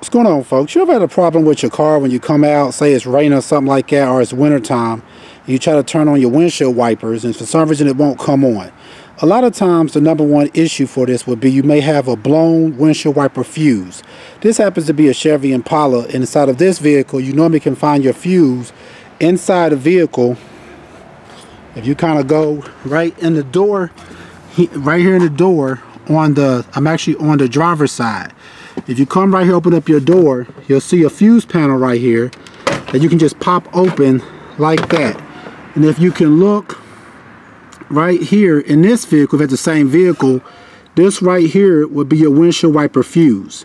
What's going on, folks? You ever had a problem with your car when you come out, say it's raining or something like that, or it's wintertime, and you try to turn on your windshield wipers and for some reason it won't come on? A lot of times the number one issue for this would be you may have a blown windshield wiper fuse. This happens to be a Chevy Impala, and inside of this vehicle you normally can find your fuse inside the vehicle. If you kind of go right in the door, right here in the door, I'm actually on the driver's side. If you come right here, open up your door, you'll see a fuse panel right here that you can just pop open like that. And if you can look right here in this vehicle, if it's the same vehicle, this right here would be your windshield wiper fuse.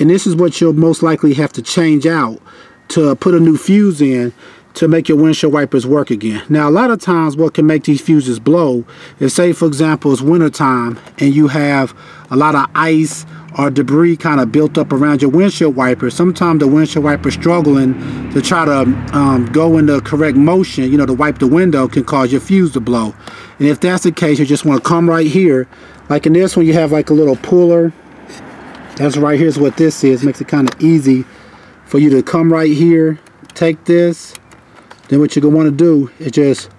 And this is what you'll most likely have to change out to put a new fuse in to make your windshield wipers work again. Now, a lot of times what can make these fuses blow is, say for example, it's winter time and you have a lot of ice or debris kind of built up around your windshield wiper. Sometimes the windshield wiper struggling to try to go in the correct motion, you know, to wipe the window, can cause your fuse to blow. And if that's the case, you just want to come right here. Like in this one, you have like a little puller. That's right, here's what this is. Makes it kind of easy for you to come right here, take this. Then what you're going to want to do is just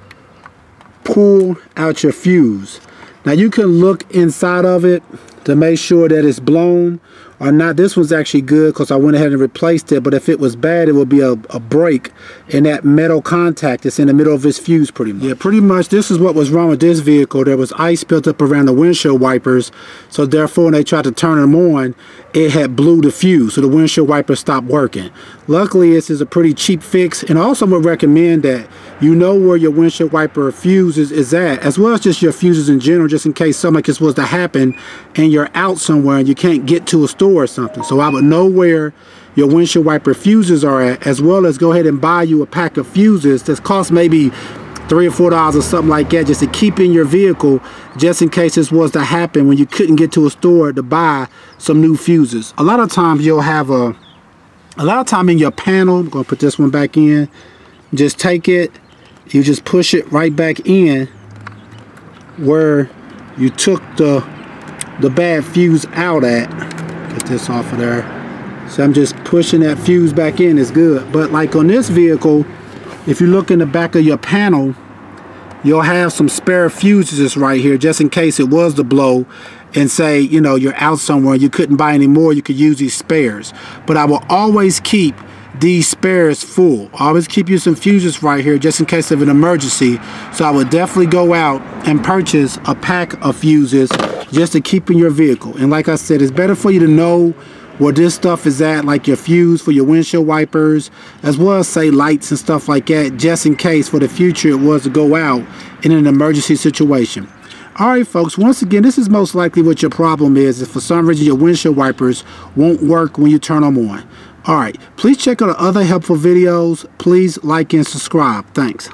pull out your fuse. Now you can look inside of it to make sure that it's blown or not. This one's actually good because I went ahead and replaced it, but if it was bad, it would be a break in that metal contact that's in the middle of this fuse pretty much. Yeah, pretty much this is what was wrong with this vehicle. There was ice built up around the windshield wipers, so therefore when they tried to turn them on, it had blew the fuse, so the windshield wiper stopped working. Luckily, this is a pretty cheap fix, and I also would recommend that you know where your windshield wiper fuse is at, as well as just your fuses in general, just in case something like this was to happen and you're out somewhere and you can't get to a store or something. So I would know where your windshield wiper fuses are at, as well as go ahead and buy you a pack of fuses that cost maybe $3 or $4 or something like that, just to keep in your vehicle, just in case this was to happen when you couldn't get to a store to buy some new fuses. A lot of times you'll have a lot of time in your panel. I'm going to put this one back in. Just take it, you just push it right back in where you took the bad fuse out at. Get this off of there. So I'm just pushing that fuse back in. It's good. But like on this vehicle, if you look in the back of your panel, you'll have some spare fuses right here, just in case it was to blow and say, you know, you're out somewhere and you couldn't buy any more, you could use these spares. But I will always keep these spares full. I always keep you some fuses right here just in case of an emergency. So I would definitely go out and purchase a pack of fuses just to keep in your vehicle. And like I said, it's better for you to know where this stuff is at, like your fuse for your windshield wipers, as well as say lights and stuff like that, just in case for the future it was to go out in an emergency situation. Alright folks, once again, this is most likely what your problem is, if for some reason your windshield wipers won't work when you turn them on. Alright, please check out other helpful videos. Please like and subscribe. Thanks.